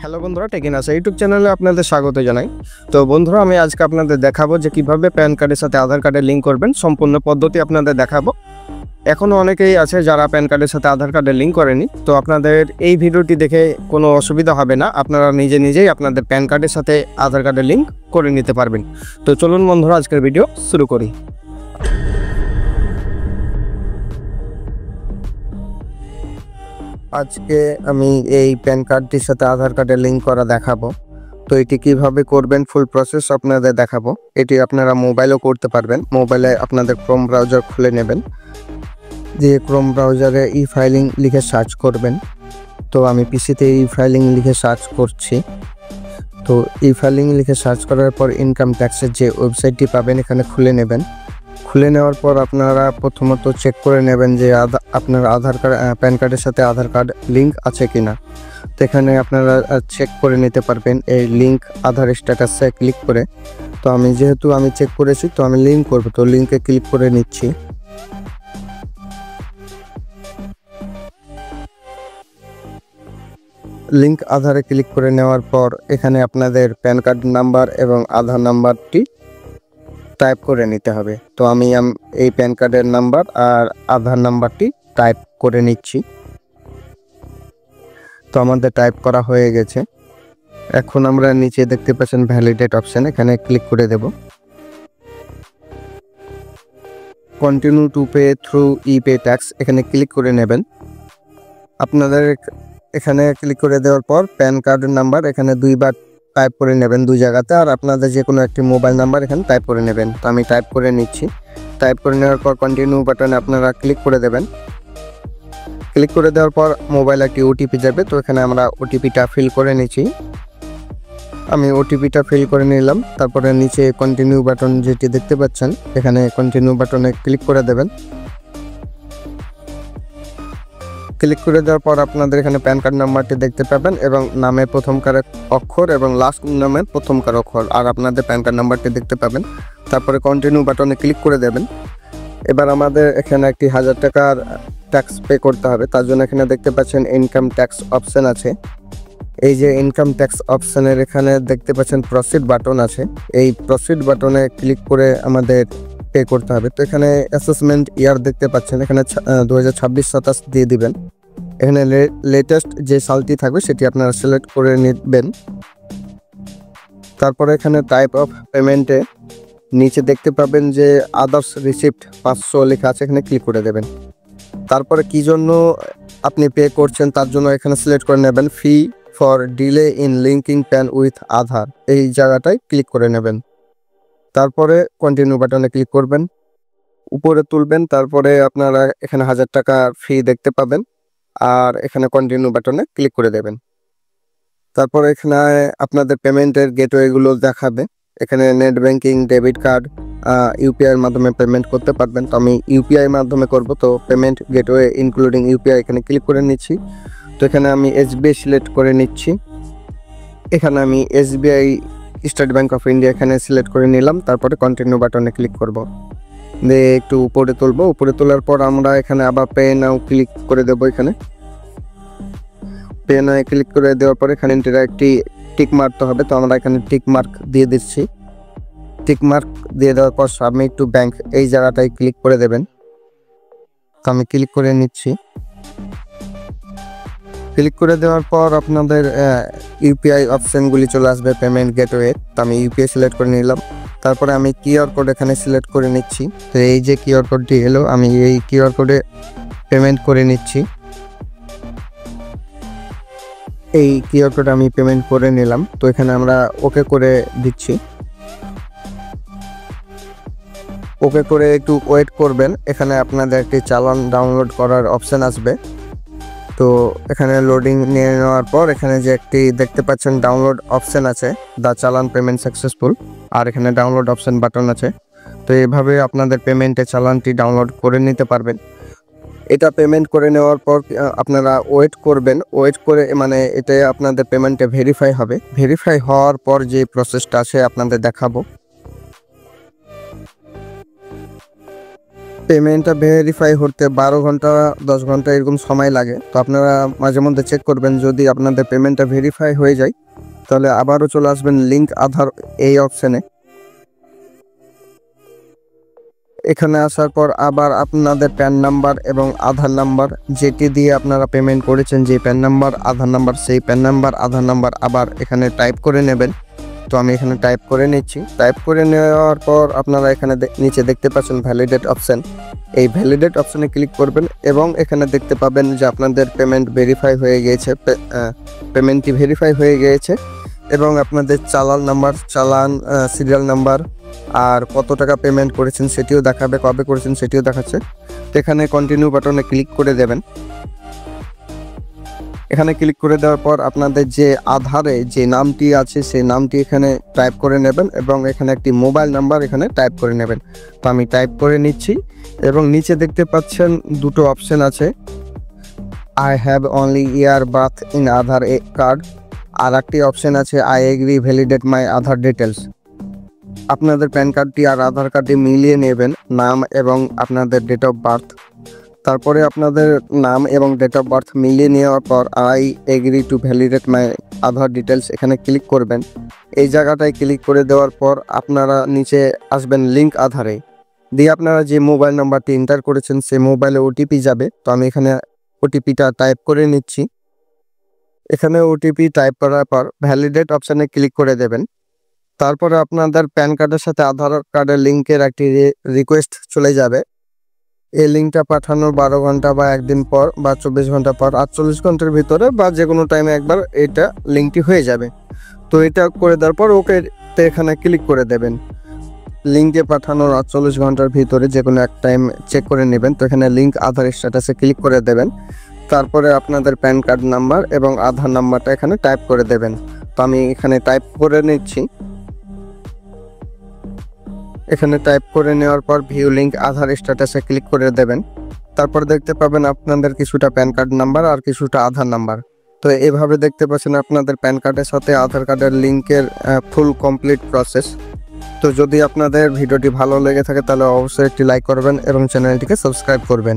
Hello বন্ধুরা, টেকিনাস YouTube চ্যানেলে আপনাদের স্বাগত জানাই। তো বন্ধুরা, আমি আজকে আপনাদের দেখাবো যে কিভাবে প্যান কার্ডের সাথে আধার কার্ডের লিঙ্ক করবেন। সম্পূর্ণ পদ্ধতি আপনাদের দেখাবো। এখনও অনেকেই আছে যারা প্যান কার্ডের সাথে আধার কার্ডের লিঙ্ক করেনি। তো আপনাদের এই ভিডিওটি দেখে কোনো অসুবিধা হবে না, আপনারা নিজেই আপনাদের প্যান কার্ডের সাথে আধার কার্ডের লিঙ্ক করে নিতে পারবেন। তো চলুন বন্ধুরা, আজকের ভিডিও শুরু করি। আজকে আমি এই প্যান কার্ডটির সাথে আধার কার্ডের লিঙ্ক করা দেখাবো। তো এটি কিভাবে করবেন ফুল প্রসেস আপনাদের দেখাবো। এটি আপনারা মোবাইলেও করতে পারবেন। মোবাইলে আপনাদের ক্রোম ব্রাউজার খুলে নেবেন, দিয়ে ক্রোম ব্রাউজারে ই ফাইলিং লিখে সার্চ করবেন। তো আমি পিসিতে ই ফাইলিং লিখে সার্চ করছি। তো ই ফাইলিং লিখে সার্চ করার পর ইনকাম ট্যাক্সের যে ওয়েবসাইটটি পাবেন এখানে খুলে নেবেন। খুলে নেওয়ার পর আপনারা প্রথমত চেক করে নেবেন যে আপনার আধার কার্ড প্যান কার্ডের সাথে আধার কার্ড লিঙ্ক আছে কিনা। তো এখানে আপনারা চেক করে নিতে পারবেন এই লিঙ্ক আধার স্ট্যাটাসে ক্লিক করে। তো যেহেতু আমি চেক করেছি, তো আমি লিঙ্ক করব। তো লিঙ্কে ক্লিক করে নিচ্ছি। লিঙ্ক আধারে ক্লিক করে নেওয়ার পর এখানে আপনাদের প্যান কার্ড নাম্বার এবং আধার নাম্বারটি টাইপ করে নিতে হবে। তো আমি এই প্যান কার্ডের নাম্বার আর আধার নাম্বারটি টাইপ করে নিচ্ছি। তো আমাদের টাইপ করা হয়ে গেছে। এখন আমরা নিচে দেখতে পাচ্ছেন ভ্যালিডেট অপশন, এখানে ক্লিক করে দেব। Continue to pay through e pay tax এখানে ক্লিক করে নেবেন। আপনাদের এখানে ক্লিক করে দেওয়ার পর প্যান কার্ডের নাম্বার এখানে দুইবার টাইপ করে নেবেন, দুই জায়গাতে। আর আপনাদের যে কোনো একটি মোবাইল নাম্বার এখানে টাইপ করে নেবেন। তো আমি টাইপ করে নিচ্ছি। টাইপ করে নেওয়ার পর কন্টিনিউ বাটনে আপনারা ক্লিক করে দেবেন। ক্লিক করে দেওয়ার পর মোবাইলে একটি ওটিপি যাবে। তো এখানে আমরা ওটিপিটা ফিল করে নিচ্ছি। আমি ওটিপিটা ফিল করে নিলাম। তারপরে নিচে কন্টিনিউ বাটন যেটি দেখতে পাচ্ছেন, এখানে কন্টিনিউ বাটনে ক্লিক করে দেবেন। ক্লিক করে দেওয়ার পর আপনাদের এখানে প্যান কার্ড নাম্বারটি দেখতে পাবেন এবং নামের প্রথমকার অক্ষর এবং লাস্ট নামের প্রথমকার অক্ষর আর আপনাদের প্যান কার্ড নাম্বারটি দেখতে পাবেন। তারপরে কন্টিনিউ বাটনে ক্লিক করে দেবেন। এবার আমাদের এখানে একটি 1000 টাকার ট্যাক্স পে করতে হবে। তার জন্য এখানে দেখতে পাচ্ছেন ইনকাম ট্যাক্স অপশন আছে। এই যে ইনকাম ট্যাক্স অপশনের এখানে দেখতে পাচ্ছেন প্রসিড বাটন আছে। এই প্রসিড বাটনে ক্লিক করে আমাদের পে করতে হবে। তো এখানে অ্যাসেসমেন্ট ইয়ার দেখতে পাচ্ছেন, এখানে 2026-27 দিয়ে দিবেন। এখানে লেটেস্ট যে সালটি থাকবে সেটি আপনারা সিলেক্ট করে নেবেন। তারপরে এখানে টাইপ অফ পেমেন্টে নিচে দেখতে পাবেন যে আদার্স রিসিপ্ট 500 লেখা আছে, এখানে ক্লিক করে দেবেন। তারপরে কি জন্য আপনি পে করছেন তার জন্য এখানে সিলেক্ট করে নেবেন fee for delay in linking PAN with Aadhaar, এই জায়গাটায় ক্লিক করে নেবেন। তারপরে কন্টিনিউ বাটনে ক্লিক করবেন, উপরে তুলবেন। তারপরে আপনারা এখানে 1000 টাকা ফি দেখতে পাবেন আর এখানে কন্টিনিউ বাটনে ক্লিক করে দেবেন। তারপরে এখানে আপনাদের পেমেন্টের গেটওয়েগুলো দেখাবে। এখানে নেট ব্যাংকিং, ডেবিট কার্ড, ইউপিআইয়ের মাধ্যমে পেমেন্ট করতে পারবেন। তো আমি ইউপিআই মাধ্যমে করব। তো পেমেন্ট গেটওয়ে ইনক্লুডিং ইউপিআই এখানে ক্লিক করে নিচ্ছি। তো এখানে আমি এসবিআই সিলেক্ট করে নিচ্ছি। এখানে আমি SBI state bank of India এখানে সিলেক্ট করে নিলাম। তারপরে কন্টিনিউ বাটনে ক্লিক করব, দিয়ে একটু উপরে তুলব। উপরে তোলার পর আমরা এখানে আবার পে নাও ক্লিক করে দেব। এখানে পে নাও ক্লিক করে দেওয়ার পর এখানে একটি টিক মারতে হবে। তো আমরা এখানে টিক মার্ক দিয়ে দিচ্ছি। টিক মার্ক দিয়ে দেওয়ার পর সাবমিট টু ব্যাংক এই জায়গাটায় ক্লিক করে দেবেন। তো আমি ক্লিক করে নিচ্ছি। ক্লিক করে দেওয়ার পর আপনাদের ইউপিআই অপশনগুলি চলে আসবে পেমেন্ট গেটওয়ে। তো আমি ইউপিআই সিলেক্ট করে নিলাম। তারপরে আমি কিউআর কোড এখানে সিলেক্ট করে নিচ্ছি। তো এই যে কিউআর কোডটি এলো, আমি এই কিউআর কোডে পেমেন্ট করে নিচ্ছি। এই কিউআর কোড আমি পেমেন্ট করে নিলাম। তো এখানে আমরা ওকে করে দিচ্ছি। ওকে করে একটু ওয়েট করবেন। এখানে আপনাদের একটি চালান ডাউনলোড করার অপশান আসবে। তো এখানে লোডিং নিয়ে নেওয়ার পর এখানে যে একটি দেখতে পাচ্ছেন ডাউনলোড অপশান আছে, দ্য চালান পেমেন্ট সাকসেসফুল, আর এখানে ডাউনলোড অপশান বাটন আছে। তো এইভাবে আপনাদের পেমেন্টের চালানটি ডাউনলোড করে নিতে পারবেন। এটা পেমেন্ট করে নেওয়ার পর আপনারা ওয়েট করবেন। ওয়েট করে মানে এটা আপনাদের পেমেন্টে ভেরিফাই হবে। ভেরিফাই হওয়ার পর যে প্রসেসটা আছে আপনাদের দেখাবো। পেমেন্টটা ভেরিফাই হতে 12 ঘন্টা 10 ঘন্টা এরকম সময় লাগে। তো আপনারা মাঝে মধ্যে চেক করবেন, যদি আপনাদের পেমেন্টটা ভেরিফাই হয়ে যায় তাহলে আবারও চলে আসবেন লিঙ্ক আধার এই অপশানে। এখানে আসার পর আবার আপনাদের প্যান নাম্বার এবং আধার নাম্বার যেটি দিয়ে আপনারা পেমেন্ট করেছেন, যে প্যান নাম্বার আধার নাম্বার, সেই প্যান নাম্বার আধার নাম্বার আবার এখানে টাইপ করে নেবেন। তো আমি এখানে টাইপ করে নিচ্ছি। টাইপ করে নেওয়ার পর আপনারা এখানে নিচে দেখতে পাচ্ছেন ভ্যালিডেট অপশান। এই ভ্যালিডেট অপশানে ক্লিক করবেন এবং এখানে দেখতে পাবেন যে আপনাদের পেমেন্ট ভেরিফাই হয়ে গিয়েছে, পেমেন্টটি ভেরিফাই হয়ে গিয়েছে এবং আপনাদের চালান নাম্বার, চালান সিরিয়াল নাম্বার আর কত টাকা পেমেন্ট করেছেন সেটিও দেখাবে, কবে করেছেন সেটিও দেখাচ্ছে। তো এখানে কন্টিনিউ বাটনে ক্লিক করে দেবেন। এখানে ক্লিক করে দেওয়ার পর আপনাদের যে আধারে যে নামটি আছে সেই নামটি এখানে টাইপ করে নেবেন এবং এখানে একটি মোবাইল নাম্বার এখানে টাইপ করে নেবেন। তো আমি টাইপ করে নিচ্ছি এবং নিচে দেখতে পাচ্ছেন দুটো অপশন আছে, I have only year birth in Aadhaar card, আর একটি অপশন আছে I agree validate my Aadhaar details. আপনাদের প্যান কার্ডটি আর আধার কার্ডটি মিলিয়ে নেবেন, নাম এবং আপনাদের ডেট অফ বার্থ। তারপরে আপনাদের নাম এবং ডেট অফ বার্থ মিলিয়ে নেওয়ার পর I agree to validate my Aadhaar details এখানে ক্লিক করবেন। এই জায়গাটায় ক্লিক করে দেওয়ার পর আপনারা নিচে আসবেন লিঙ্ক আধারে, দিয়ে আপনারা যে মোবাইল নাম্বারটি এন্টার করেছেন সেই মোবাইলে ওটিপি যাবে। তো আমি এখানে ওটিপিটা টাইপ করে নিচ্ছি। এখানে ওটিপি টাইপ করার পর ভ্যালিডেট অপশানে ক্লিক করে দেবেন। তারপরে আপনাদের প্যান কার্ডের সাথে আধার কার্ডের লিঙ্কের একটি রিকোয়েস্ট চলে যাবে। এই লিঙ্কটা পাঠানোর 12 ঘন্টা বা একদিন পর বা 24 ঘন্টা পর 48 ঘন্টার ভিতরে বা যে কোনো টাইমে একবার এটা লিঙ্কটি হয়ে যাবে। তো এটা করে দেওয়ার পর ওকে এখানে ক্লিক করে দেবেন। লিঙ্কে পাঠানোর 48 ঘন্টার ভিতরে যে কোনো এক টাইম চেক করে নেবেন। তো এখানে লিঙ্ক আধার স্ট্যাটাসে ক্লিক করে দেবেন। তারপরে আপনাদের প্যান কার্ড নাম্বার এবং আধার নাম্বারটা এখানে টাইপ করে দেবেন। তো আমি এখানে টাইপ করে নিচ্ছি। এখানে টাইপ করে নেওয়ার পর ভিউ লিঙ্ক আধার স্ট্যাটাসে ক্লিক করে দেবেন। তারপর দেখতে পাবেন আপনাদের কিছুটা প্যান কার্ড নাম্বার আর কিছুটা আধার নাম্বার। তো এভাবে দেখতে পাচ্ছেন আপনাদের প্যান কার্ডের সাথে আধার কার্ডের লিঙ্কের ফুল কমপ্লিট প্রসেস। তো যদি আপনাদের ভিডিওটি ভালো লেগে থাকে তাহলে অবশ্যই একটি লাইক করবেন এবং চ্যানেলটিকে সাবস্ক্রাইব করবেন।